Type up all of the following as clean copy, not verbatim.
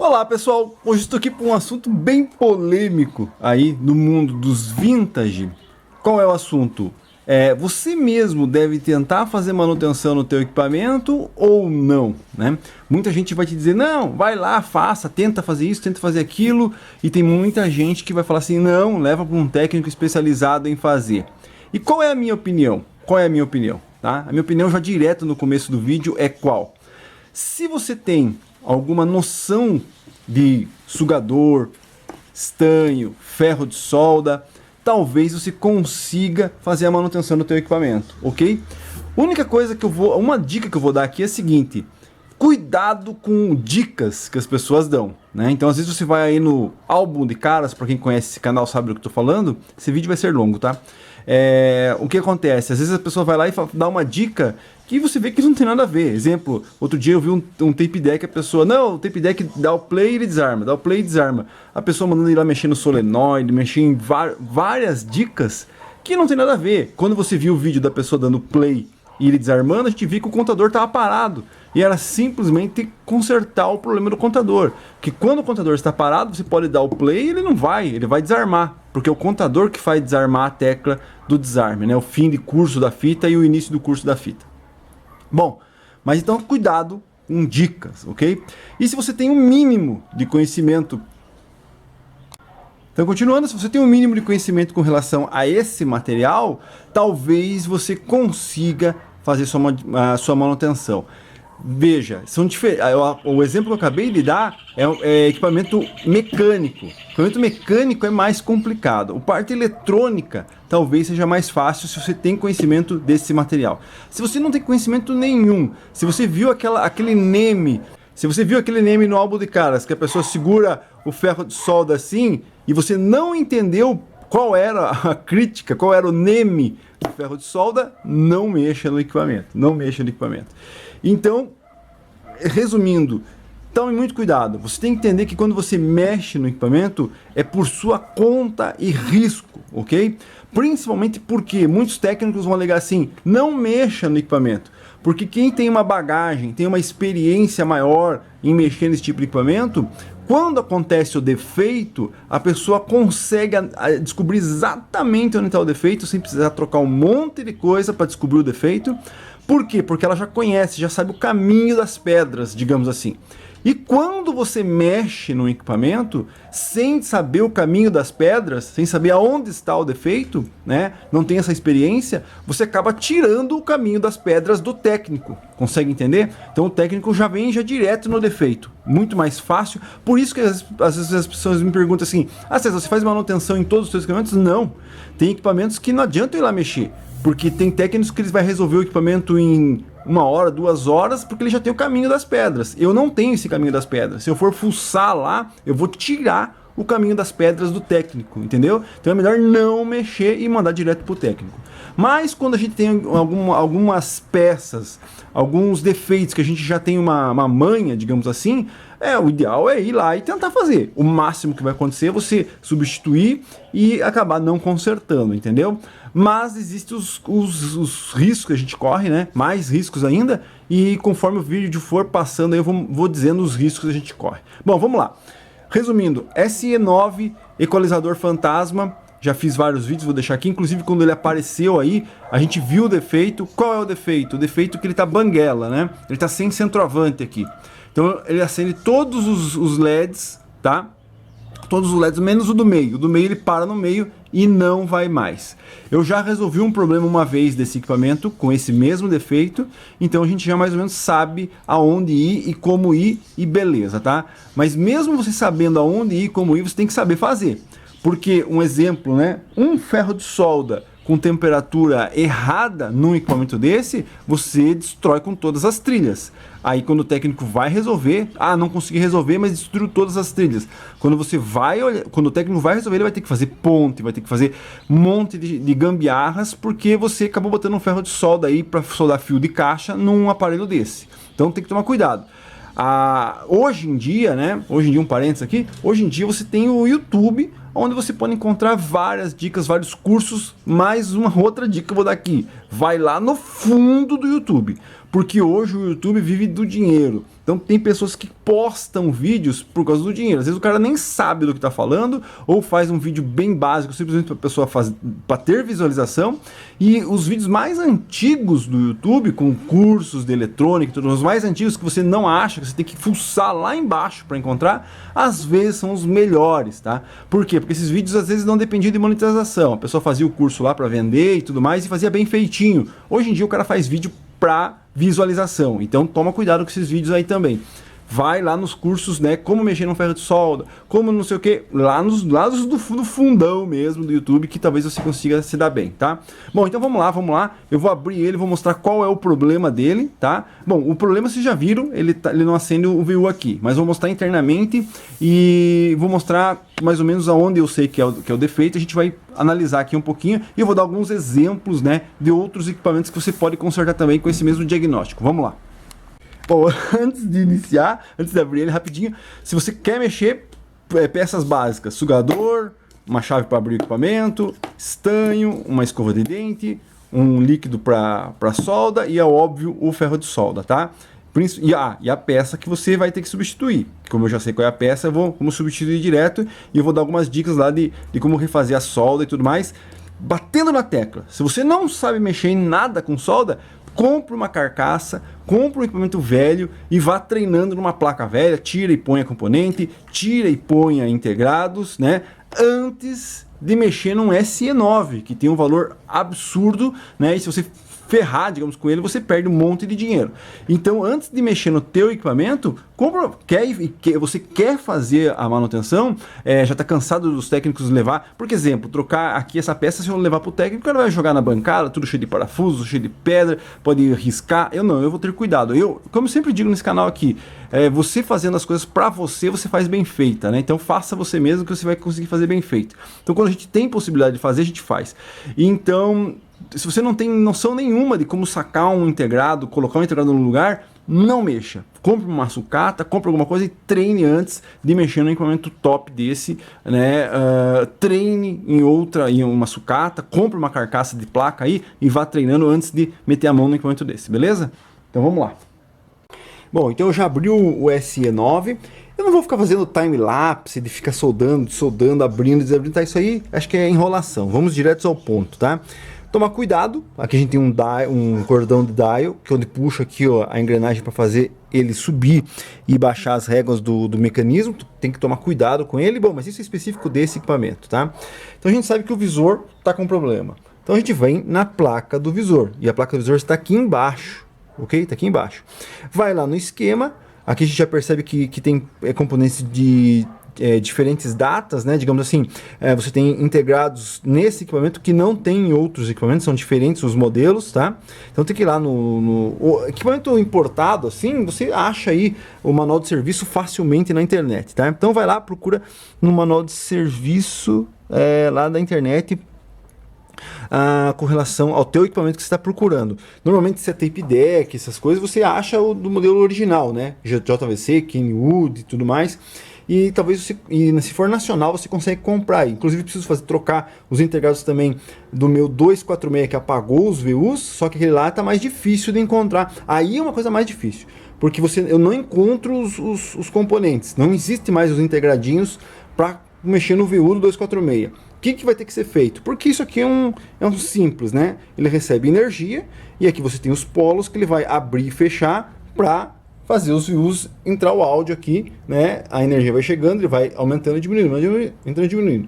Olá pessoal, hoje estou aqui para um assunto bem polêmico aí no mundo dos vintage. Qual é o assunto? Você mesmo deve tentar fazer manutenção no teu equipamento ou não, né? Muita gente vai te dizer, não, vai lá, faça, tenta fazer isso, tenta fazer aquilo, e tem muita gente que vai falar assim, não, leva para um técnico especializado em fazer. E qual é a minha opinião? Qual é a minha opinião? Tá? A minha opinião já direto no começo do vídeo é qual? Se você tem alguma noção de sugador, estanho, ferro de solda, talvez você consiga fazer a manutenção do teu equipamento, ok? Uma dica que eu vou dar aqui é a seguinte: cuidado com dicas que as pessoas dão, né? Então às vezes você vai aí no álbum de caras, para quem conhece esse canal sabe do que eu tô falando, esse vídeo vai ser longo, tá? O que acontece? Às vezes a pessoa vai lá e dá uma dica que você vê que não tem nada a ver. Exemplo, outro dia eu vi um tape deck, a pessoa, não, o tape deck dá o play e ele desarma, dá o play e desarma. A pessoa mandando ir lá mexer no solenoide, mexer em várias dicas que não tem nada a ver. Quando você viu o vídeo da pessoa dando play e ele desarmando, a gente viu que o contador estava parado. E era simplesmente consertar o problema do contador. Que quando o contador está parado, você pode dar o play e ele não vai, ele vai desarmar. Porque é o contador que faz desarmar a tecla do desarme, né? O fim de curso da fita e o início do curso da fita. Bom, mas então cuidado com dicas, ok? E se você tem um mínimo de conhecimento... Então, continuando, se você tem um mínimo de conhecimento com relação a esse material, talvez você consiga fazer sua manutenção. Veja, são diferentes. O exemplo que eu acabei de dar é equipamento mecânico. Equipamento mecânico é mais complicado. A parte eletrônica talvez seja mais fácil se você tem conhecimento desse material. Se você não tem conhecimento nenhum, se você viu aquele meme no álbum de caras, que a pessoa segura o ferro de solda assim, e você não entendeu qual era a crítica, qual era o meme do ferro de solda, não mexa no equipamento. Não mexa no equipamento. Então, resumindo, tome muito cuidado. Você tem que entender que quando você mexe no equipamento, é por sua conta e risco, ok? Principalmente porque muitos técnicos vão alegar assim, não mexa no equipamento. Porque quem tem uma bagagem, tem uma experiência maior em mexer nesse tipo de equipamento, quando acontece o defeito, a pessoa consegue descobrir exatamente onde está o defeito, sem precisar trocar um monte de coisa para descobrir o defeito. Por quê? Porque ela já conhece, já sabe o caminho das pedras, digamos assim. E quando você mexe no equipamento, sem saber o caminho das pedras, sem saber aonde está o defeito, né? Não tem essa experiência, você acaba tirando o caminho das pedras do técnico. Consegue entender? Então o técnico já vem direto no defeito. Muito mais fácil. Por isso que às vezes as pessoas me perguntam assim, César, você faz manutenção em todos os seus equipamentos? Não. Tem equipamentos que não adianta eu ir lá mexer. Porque tem técnicos que eles vão resolver o equipamento em 1 hora, 2 horas, porque ele já tem o caminho das pedras. Eu não tenho esse caminho das pedras. Se eu for fuçar lá, eu vou tirar o caminho das pedras do técnico, entendeu? Então é melhor não mexer e mandar direto para o técnico. Mas quando a gente tem algumas peças, alguns defeitos que a gente já tem uma manha, digamos assim, o ideal é ir lá e tentar fazer. O máximo que vai acontecer é você substituir e acabar não consertando, entendeu? Mas existem os riscos que a gente corre, né? Mais riscos ainda, e conforme o vídeo for passando, eu vou dizendo os riscos que a gente corre. Bom, vamos lá. Resumindo, SE9 equalizador fantasma. Já fiz vários vídeos, vou deixar aqui. Inclusive, quando ele apareceu aí, a gente viu o defeito. Qual é o defeito? O defeito é que ele tá banguela, né? Ele tá sem centroavante aqui. Então, ele acende todos os LEDs, tá? Todos os LEDs, menos o do meio. O do meio ele para no meio e não vai mais. Eu já resolvi um problema uma vez desse equipamento com esse mesmo defeito, então a gente já mais ou menos sabe aonde ir e como ir e beleza, tá? Mas mesmo você sabendo aonde ir e como ir, você tem que saber fazer. Porque, um exemplo, né? Um ferro de solda com temperatura errada num equipamento desse, você destrói com todas as trilhas. Aí quando o técnico vai resolver, não consegui resolver, mas destruiu todas as trilhas. Quando o técnico vai resolver, ele vai ter que fazer ponte, vai ter que fazer um monte de gambiarras, porque você acabou botando um ferro de solda aí para soldar fio de caixa num aparelho desse. Então tem que tomar cuidado. Hoje em dia, né? Hoje em dia, um parênteses aqui, hoje em dia você tem o YouTube, onde você pode encontrar várias dicas, vários cursos. Mais uma outra dica que eu vou dar aqui: vai lá no fundo do YouTube, Porque hoje o YouTube vive do dinheiro. Então tem pessoas que postam vídeos por causa do dinheiro. Às vezes o cara nem sabe do que está falando, ou faz um vídeo bem básico, simplesmente para a pessoa para ter visualização. E os vídeos mais antigos do YouTube, com cursos de eletrônica, os mais antigos que você não acha, que você tem que fuçar lá embaixo para encontrar, às vezes são os melhores, tá? Por quê? Porque esses vídeos às vezes não dependiam de monetização. A pessoa fazia o curso lá para vender e tudo mais e fazia bem feitinho. Hoje em dia o cara faz vídeo para visualização, então toma cuidado com esses vídeos aí também. Vai lá nos cursos, né, como mexer no ferro de solda, como não sei o que, lá nos lados do fundão mesmo do YouTube, que talvez você consiga se dar bem, tá? Bom, então vamos lá, eu vou abrir ele, vou mostrar qual é o problema dele, tá? Bom, o problema vocês já viram, ele não acende o VU aqui, mas vou mostrar internamente e vou mostrar mais ou menos aonde eu sei que é o defeito. A gente vai analisar aqui um pouquinho e eu vou dar alguns exemplos, né, de outros equipamentos que você pode consertar também com esse mesmo diagnóstico. Vamos lá. Bom, antes de iniciar, antes de abrir ele rapidinho, se você quer mexer, peças básicas, sugador, uma chave para abrir o equipamento, estanho, uma escova de dente, um líquido para solda e, é óbvio, o ferro de solda, tá? E a peça que você vai ter que substituir. Como eu já sei qual é a peça, eu vou como substituir direto e eu vou dar algumas dicas lá de como refazer a solda e tudo mais. Batendo na tecla, se você não sabe mexer em nada com solda, compre uma carcaça, compre um equipamento velho e vá treinando numa placa velha, tira e põe a componente, tira e ponha integrados, né? Antes de mexer num SE9, que tem um valor absurdo, né? E se você ferrar, digamos, com ele, você perde um monte de dinheiro. Então, antes de mexer no teu equipamento, você quer fazer a manutenção, já está cansado dos técnicos levar, por exemplo, trocar aqui essa peça, se eu levar para o técnico, o cara vai jogar na bancada, tudo cheio de parafuso, cheio de pedra, pode riscar. Eu vou ter cuidado. Como eu sempre digo nesse canal aqui, você fazendo as coisas para você faz bem feita, né? Então faça você mesmo que você vai conseguir fazer bem feito. Então quando a gente tem possibilidade de fazer, a gente faz. Então, se você não tem noção nenhuma de como sacar um integrado, colocar um integrado no lugar, não mexa. Compre uma sucata, compre alguma coisa e treine antes de mexer no equipamento top desse, né? Treine em uma sucata, compre uma carcaça de placa aí e vá treinando antes de meter a mão no equipamento desse, beleza? Então vamos lá. Bom, então eu já abri o SE9. Eu não vou ficar fazendo time-lapse de ficar soldando, abrindo, desabrindo, tá? Isso aí acho que é enrolação. Vamos direto ao ponto, tá? Tomar cuidado, aqui a gente tem um cordão de dial, que é onde puxa aqui, ó, a engrenagem para fazer ele subir e baixar as réguas do mecanismo. Tem que tomar cuidado com ele. Bom, mas isso é específico desse equipamento, tá? Então a gente sabe que o visor está com problema. Então a gente vem na placa do visor, e a placa do visor está aqui embaixo, ok? Está aqui embaixo. Vai lá no esquema, aqui a gente já percebe que tem componentes de diferentes datas, né? Digamos assim, você tem integrados nesse equipamento que não tem em outros equipamentos, são diferentes os modelos, tá? Então tem que ir lá no equipamento importado, assim, você acha aí o manual de serviço facilmente na internet, tá? Então vai lá, procura no manual de serviço lá da internet, com relação ao teu equipamento que você está procurando. Normalmente se é tape deck, essas coisas, você acha o do modelo original, né? JVC, Kenwood e tudo mais. E talvez se for nacional você consegue comprar. Inclusive preciso trocar os integrados também do meu 246 que apagou os VUs, só que aquele lá está mais difícil de encontrar. Aí é uma coisa mais difícil, porque eu não encontro os componentes, não existe mais os integradinhos para mexer no VU do 246. O que vai ter que ser feito? Porque isso aqui é um simples, né? Ele recebe energia e aqui você tem os polos que ele vai abrir e fechar para fazer os VUs entrar o áudio aqui, né? A energia vai chegando, ele vai aumentando e diminuindo, entrando e diminuindo.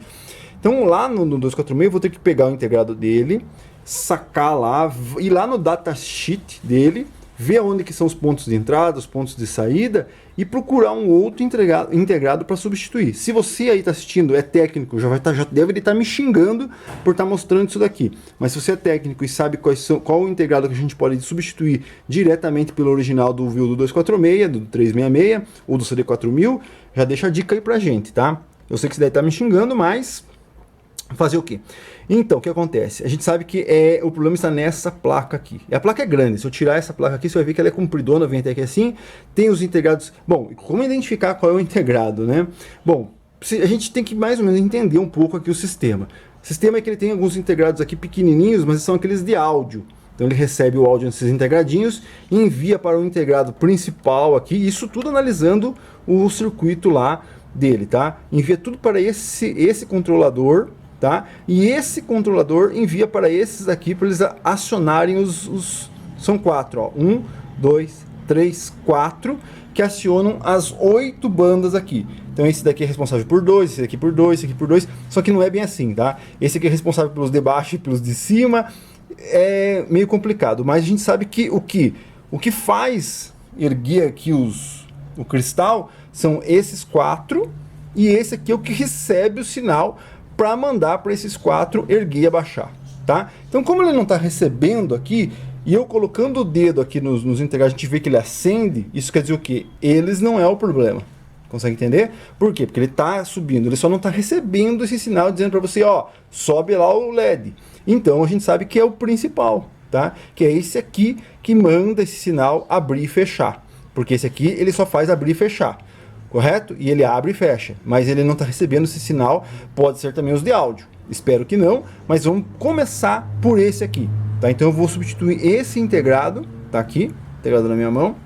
Então lá no 246 eu vou ter que pegar o integrado dele, sacar lá, ir lá no datasheet dele, ver onde que são os pontos de entrada, os pontos de saída e procurar um outro integrado para substituir. Se você aí está assistindo, é técnico, já deve estar me xingando por estar mostrando isso daqui. Mas se você é técnico e sabe qual o integrado que a gente pode substituir diretamente pelo original do VU do 246, do 366 ou do CD4000, já deixa a dica aí pra gente, tá? Eu sei que você deve estar me xingando, mas fazer o quê? Então, o que acontece? A gente sabe que o problema está nessa placa aqui. E a placa é grande. Se eu tirar essa placa aqui, você vai ver que ela é compridona, vem até aqui assim. Tem os integrados. Bom, como identificar qual é o integrado, né? Bom, a gente tem que mais ou menos entender um pouco aqui o sistema. O sistema é que ele tem alguns integrados aqui pequenininhos, mas são aqueles de áudio. Então ele recebe o áudio nesses integradinhos, envia para o integrado principal aqui, isso tudo analisando o circuito lá dele, tá? Envia tudo para esse controlador, tá? E esse controlador envia para esses aqui para eles acionarem são 4, ó. 1, 2, 3, 4, que acionam as 8 bandas aqui. Então esse daqui é responsável por 2, esse aqui por 2, esse aqui por 2, só que não é bem assim, tá? Esse aqui é responsável pelos de baixo e pelos de cima. É meio complicado, mas a gente sabe que o que faz erguer aqui o cristal são esses 4, e esse aqui é o que recebe o sinal para mandar para esses 4 erguer e abaixar, tá? Então como ele não está recebendo aqui, e eu colocando o dedo aqui nos integrados, a gente vê que ele acende, isso quer dizer o quê? Eles não é o problema. Consegue entender? Por quê? Porque ele está subindo, ele só não está recebendo esse sinal dizendo para você, ó, sobe lá o LED. Então a gente sabe que é o principal, tá? Que é esse aqui que manda esse sinal abrir e fechar. Porque esse aqui ele só faz abrir e fechar, correto? E ele abre e fecha, mas ele não está recebendo esse sinal, pode ser também os de áudio. Espero que não, mas vamos começar por esse aqui, tá? Então eu vou substituir esse integrado, tá aqui, integrado na minha mão.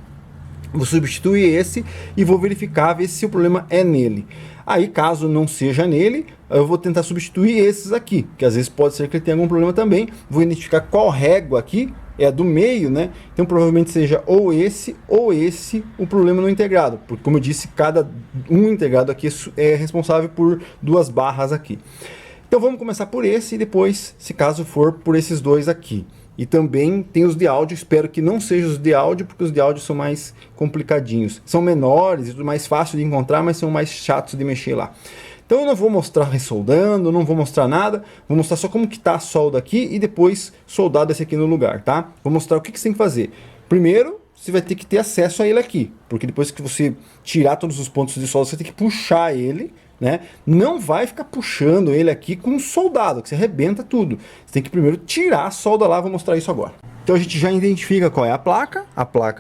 Vou substituir esse e vou verificar, ver se o problema é nele. Aí, caso não seja nele, eu vou tentar substituir esses aqui, que às vezes pode ser que ele tenha algum problema também. Vou identificar qual régua aqui é a do meio, né? Então provavelmente seja ou esse o problema no integrado, porque como eu disse, cada um integrado aqui é responsável por 2 barras aqui. Então vamos começar por esse e depois, se caso for, por esses 2 aqui. E também tem os de áudio, espero que não sejam os de áudio, porque os de áudio são mais complicadinhos. São menores e tudo mais fácil de encontrar, mas são mais chatos de mexer lá. Então eu não vou mostrar ressoldando, não vou mostrar nada, vou mostrar só como que está a solda aqui e depois soldar esse aqui no lugar, tá? Vou mostrar o que você tem que fazer. Primeiro, você vai ter que ter acesso a ele aqui, porque depois que você tirar todos os pontos de solda, você tem que puxar ele, né? Não vai ficar puxando ele aqui com um soldado, que você arrebenta tudo. Você tem que primeiro tirar a solda lá, vou mostrar isso agora. Então a gente já identifica qual é a placa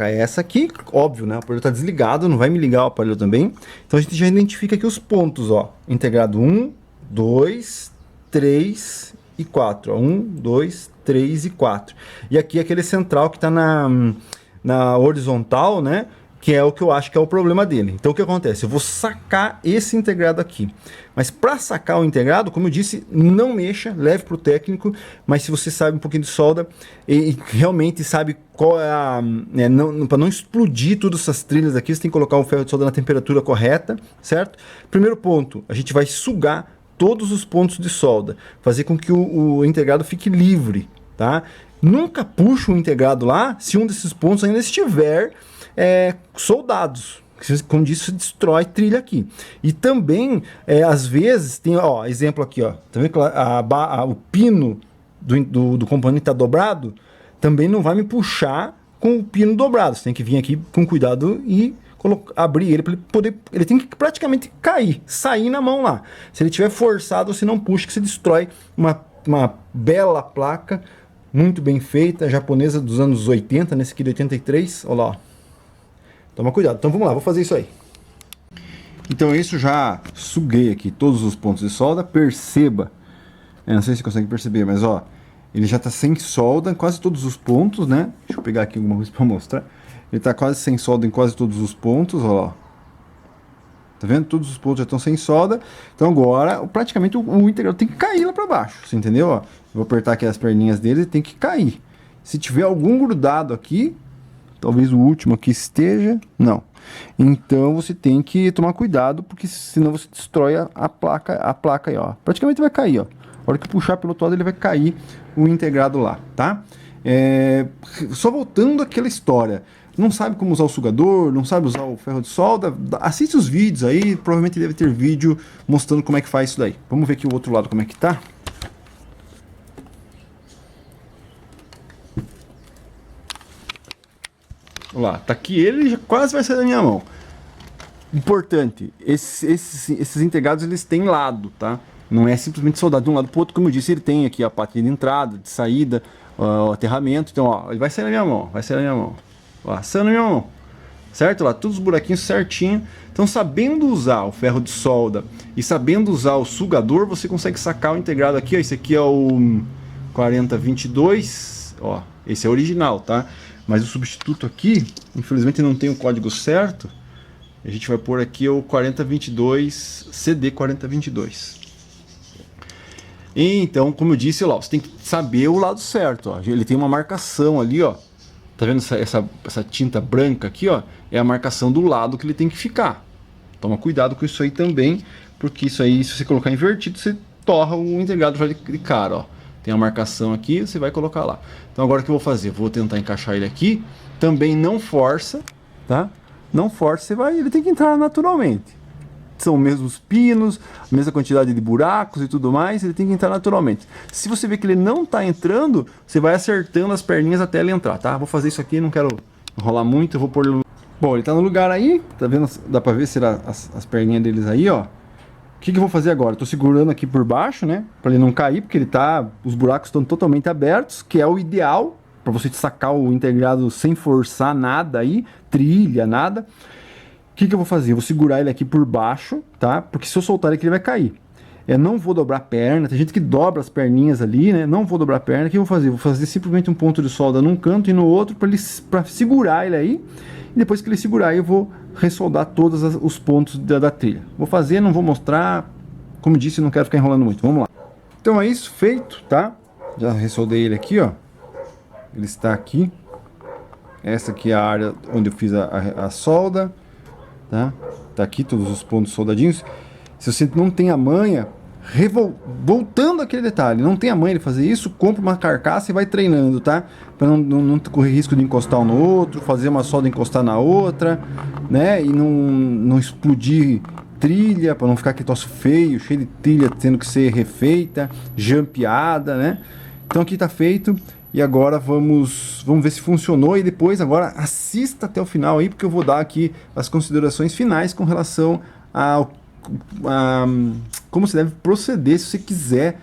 é essa aqui, óbvio, né? O aparelho está desligado, não vai me ligar o aparelho também. Então a gente já identifica aqui os pontos, ó. Integrado 1, 2, 3 e 4. Ó. 1, 2, 3 e 4. E aqui aquele central que está na horizontal, né? Que é o que eu acho que é o problema dele. Então o que acontece? Eu vou sacar esse integrado aqui. Mas para sacar o integrado, como eu disse, não mexa, leve para o técnico. Mas se você sabe um pouquinho de solda e realmente sabe qual é a... para não explodir todas essas trilhas aqui, você tem que colocar o ferro de solda na temperatura correta, certo? Primeiro ponto, a gente vai sugar todos os pontos de solda. Fazer com que o integrado fique livre, tá? Nunca puxa o integrado lá se um desses pontos ainda estiver... soldados, como disse, destrói trilha aqui. E também, às vezes, tem, ó, exemplo aqui, ó, tá vendo que o pino do componente está dobrado, também não vai me puxar com o pino dobrado. Você tem que vir aqui com cuidado e abrir ele para ele poder, ele tem que praticamente cair, sair na mão lá. Se ele tiver forçado, você não puxa, que você destrói uma bela placa, muito bem feita, japonesa dos anos 80, nesse aqui de 83, olha lá, ó. Toma cuidado. Então vamos lá, vou fazer isso aí. Então isso, já suguei aqui todos os pontos de solda. Perceba, não sei se você consegue perceber, mas ó, ele já está sem solda em quase todos os pontos, né? Deixa eu pegar aqui alguma coisa para mostrar. Ele está quase sem solda em quase todos os pontos, ó. Tá vendo? Todos os pontos já estão sem solda. Então agora, praticamente o integral tem que cair lá para baixo, você entendeu? Ó, vou apertar aqui as perninhas dele e tem que cair. Se tiver algum grudado aqui, talvez o último aqui esteja, não. Então você tem que tomar cuidado, porque senão você destrói a placa aí, ó. Praticamente vai cair, ó. A hora que puxar pelo todo, ele vai cair o integrado lá, tá? Só voltando àquela história. Não sabe como usar o sugador, não sabe usar o ferro de solda, assiste os vídeos aí, provavelmente deve ter vídeo mostrando como é que faz isso daí. Vamos ver aqui o outro lado como é que tá. Olha lá, tá aqui, ele já quase vai sair da minha mão. Importante, esses integrados, eles têm lado, tá? Não é simplesmente soldado de um lado para o outro, como eu disse, ele tem aqui a parte de entrada, de saída, o aterramento. Então, ó, ele vai sair na minha mão, vai sair na minha mão. Ó, saiu na minha mão, certo? Lá, todos os buraquinhos certinho. Então, sabendo usar o ferro de solda e sabendo usar o sugador, você consegue sacar o integrado aqui, ó. Esse aqui é o 4022, ó. Esse é o original, tá? Mas o substituto aqui, infelizmente não tem o código certo. A gente vai pôr aqui o 4022, CD 4022. Então, como eu disse, lá, você tem que saber o lado certo, ó. Ele tem uma marcação ali, ó. Tá vendo essa tinta branca aqui, ó? É a marcação do lado que ele tem que ficar. Toma cuidado com isso aí também, porque isso aí, se você colocar invertido, você torra o integrado já de cara, ó. Tem a marcação aqui, você vai colocar lá. Então agora o que eu vou fazer? Vou tentar encaixar ele aqui. Também não força, tá? Não força, ele tem que entrar naturalmente. São os mesmos pinos, a mesma quantidade de buracos e tudo mais, ele tem que entrar naturalmente. Se você vê que ele não está entrando, você vai acertando as perninhas até ele entrar, tá? Vou fazer isso aqui, não quero enrolar muito, eu vou pôr ele... Bom, ele está no lugar aí, tá vendo? Dá para ver se as perninhas deles aí, ó. O que eu vou fazer agora? Estou segurando aqui por baixo, né? Para ele não cair, porque os buracos estão totalmente abertos, que é o ideal para você sacar o integrado sem forçar nada aí, trilha, nada. O que eu vou fazer? Eu vou segurar ele aqui por baixo, tá? Porque se eu soltar ele aqui, ele vai cair. Eu não vou dobrar a perna, tem gente que dobra as perninhas ali, né? Não vou dobrar a perna. O que eu vou fazer? Vou fazer simplesmente um ponto de solda num canto e no outro para segurar ele aí. E depois que ele segurar, eu vou ressoldar todos os pontos da trilha. Vou fazer, não vou mostrar. Como disse, não quero ficar enrolando muito. Vamos lá. Então é isso, feito, tá? Já ressoldei ele aqui, ó. Ele está aqui. Essa aqui é a área onde eu fiz a solda. Tá? Tá aqui todos os pontos soldadinhos. Se você não tem a manha, voltando aquele detalhe, não tem a manha de fazer isso, compra uma carcaça e vai treinando, tá? Para não correr risco de encostar um no outro, fazer uma solda encostar na outra, né? E não explodir trilha, para não ficar aquele troço feio, cheio de trilha tendo que ser refeita, jampeada, né? Então aqui tá feito. E agora vamos ver se funcionou e depois agora assista até o final aí, porque eu vou dar aqui as considerações finais com relação a como você deve proceder se você quiser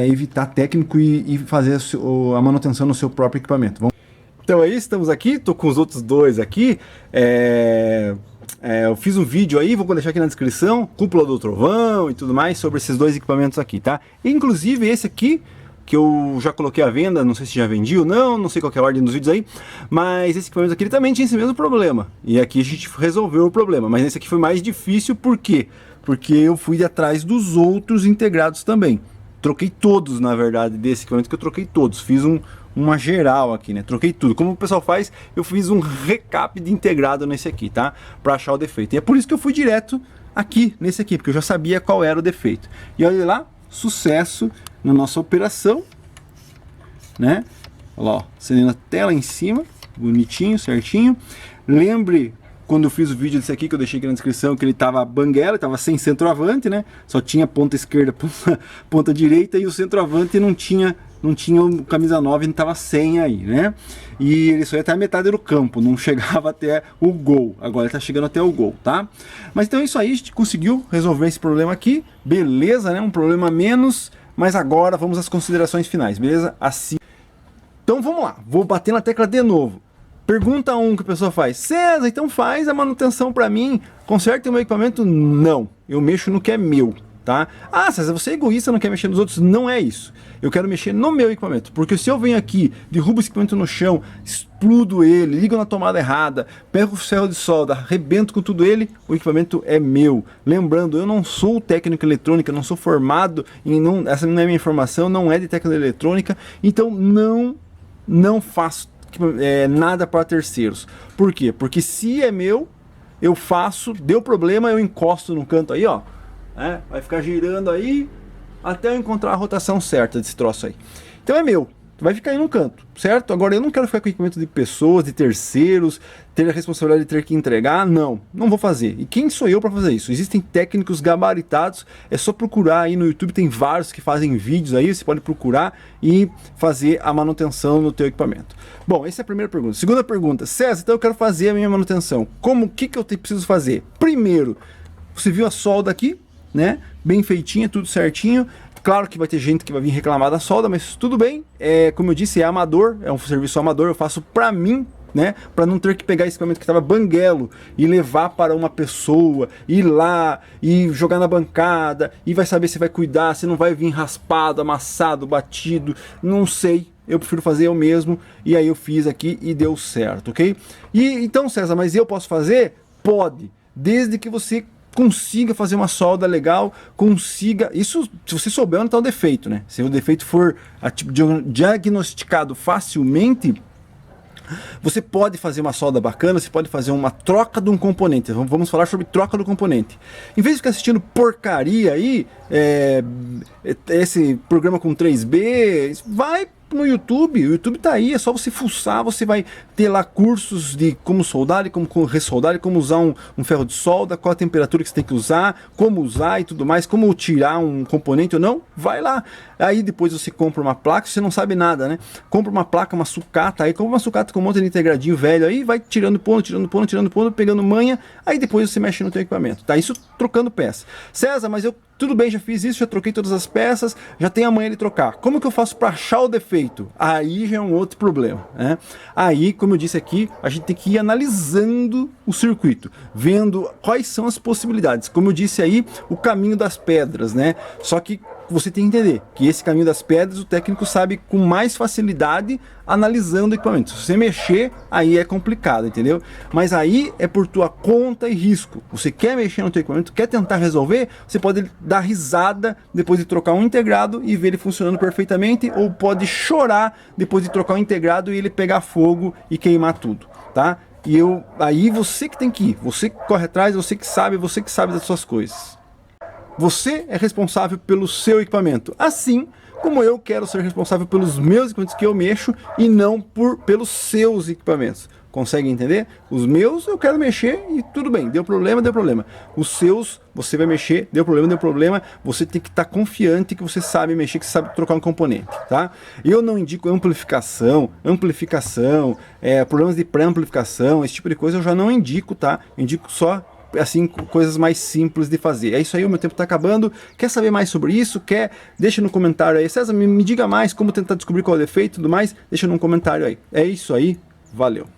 evitar técnico e fazer a manutenção no seu próprio equipamento. Então aí estamos aqui, tô com os outros dois aqui. Eu fiz um vídeo aí, vou deixar aqui na descrição, cúpula do trovão e tudo mais sobre esses dois equipamentos aqui, tá? Inclusive esse aqui, que eu já coloquei à venda, não sei se já vendi ou não sei qual que é a ordem dos vídeos aí, mas esse equipamento aqui ele também tinha esse mesmo problema, e aqui a gente resolveu o problema, mas esse aqui foi mais difícil, por quê? Porque eu fui atrás dos outros integrados também, troquei todos na verdade desse equipamento, que eu troquei todos, fiz uma geral aqui, né, troquei tudo, como o pessoal faz, eu fiz um recap de integrado nesse aqui, tá, para achar o defeito, e é por isso que eu fui direto aqui, nesse aqui, porque eu já sabia qual era o defeito, e olha lá, sucesso na nossa operação, né? Olha lá, ó, acendendo até lá em cima, bonitinho, certinho. Lembre quando eu fiz o vídeo desse aqui, que eu deixei aqui na descrição, que ele tava banguela, tava sem centroavante, né? Só tinha ponta esquerda, ponta direita, e o centroavante não tinha o camisa 9, não tava sem aí, né? E ele só ia até a metade do campo, não chegava até o gol. Agora ele tá chegando até o gol, tá? Mas então é isso aí, a gente conseguiu resolver esse problema aqui, beleza, né? Um problema menos. Mas agora vamos às considerações finais, beleza? Assim. Então vamos lá, vou bater na tecla de novo. Pergunta 1 que a pessoa faz: César, então faz a manutenção para mim, conserta o meu equipamento? Não, eu mexo no que é meu, tá? Ah, César, você é egoísta, não quer mexer nos outros? Não é isso. Eu quero mexer no meu equipamento, porque se eu venho aqui, derrubo esse equipamento no chão, explodo ele, ligo na tomada errada, pego o ferro de solda, arrebento com tudo ele, o equipamento é meu. Lembrando, eu não sou técnico em eletrônica, não sou formado em... essa não é minha informação, não é de técnica eletrônica, então não faço nada para terceiros. Por quê? Porque se é meu, eu faço, deu problema, eu encosto no canto aí, ó, vai ficar girando aí até eu encontrar a rotação certa desse troço aí. Então é meu, vai ficar aí no canto, certo? Agora eu não quero ficar com equipamento de pessoas, de terceiros, ter a responsabilidade de ter que entregar, não vou fazer. E quem sou eu para fazer isso? Existem técnicos gabaritados, é só procurar aí no YouTube, tem vários que fazem vídeos aí, você pode procurar e fazer a manutenção no teu equipamento. Bom, essa é a primeira pergunta. Segunda pergunta: César, então eu quero fazer a minha manutenção. O que eu preciso fazer? Primeiro, você viu a solda aqui, né? Bem feitinha, tudo certinho. Claro que vai ter gente que vai vir reclamar da solda, mas tudo bem. Como eu disse, é amador, é um serviço amador, eu faço pra mim, né? Pra não ter que pegar esse equipamento que estava banguelo e levar para uma pessoa, ir lá e jogar na bancada, e vai saber se vai cuidar, se não vai vir raspado, amassado, batido, não sei. eu prefiro fazer eu mesmo, e aí eu fiz aqui e deu certo, ok? E então, César, mas eu posso fazer? Pode, desde que você consiga fazer uma solda legal, consiga, isso se você souber onde está o defeito, né? Se o defeito for diagnosticado facilmente, você pode fazer uma solda bacana, você pode fazer uma troca de um componente. Vamos falar sobre troca do componente. Em vez de ficar assistindo porcaria aí, esse programa com 3B, vai no YouTube, o YouTube tá aí, é só você fuçar, você vai ter lá cursos de como soldar e como ressoldar, e como usar um ferro de solda, qual a temperatura que você tem que usar, como usar e tudo mais, como tirar um componente ou não, vai lá. Aí depois você compra uma placa, você não sabe nada, né? Compra uma placa, uma sucata, aí compra uma sucata com um monte de integradinho velho, aí vai tirando ponto, pegando manha, aí depois você mexe no teu equipamento, tá? Isso trocando peça. César, mas eu tudo bem, já fiz isso, já troquei todas as peças, já tenho a manha de trocar. Como que eu faço para achar o defeito? Aí já é um outro problema, né? Aí, como eu disse aqui, a gente tem que ir analisando o circuito, vendo quais são as possibilidades. Como eu disse aí, o caminho das pedras, né? Só que você tem que entender que esse caminho das pedras o técnico sabe com mais facilidade analisando o equipamento. Se você mexer, aí é complicado, entendeu? Mas aí é por tua conta e risco. Você quer mexer no teu equipamento, quer tentar resolver, você pode dar risada depois de trocar um integrado e ver ele funcionando perfeitamente, ou pode chorar depois de trocar um integrado e ele pegar fogo e queimar tudo, tá? Aí você que tem que ir, você que corre atrás, você que sabe das suas coisas. Você é responsável pelo seu equipamento, assim como eu quero ser responsável pelos meus equipamentos que eu mexo e não pelos seus equipamentos. Consegue entender? Os meus eu quero mexer e tudo bem, deu problema, deu problema. Os seus, você vai mexer, deu problema, você tem que estar confiante que você sabe mexer, que você sabe trocar um componente, tá? Eu não indico amplificação, problemas de pré-amplificação, esse tipo de coisa eu já não indico, tá? Eu indico só assim, coisas mais simples de fazer. É isso aí, o meu tempo está acabando. Quer saber mais sobre isso? Deixa no comentário aí. César, me diga mais como tentar descobrir qual é o defeito e tudo mais. Deixa no comentário aí. É isso aí, valeu.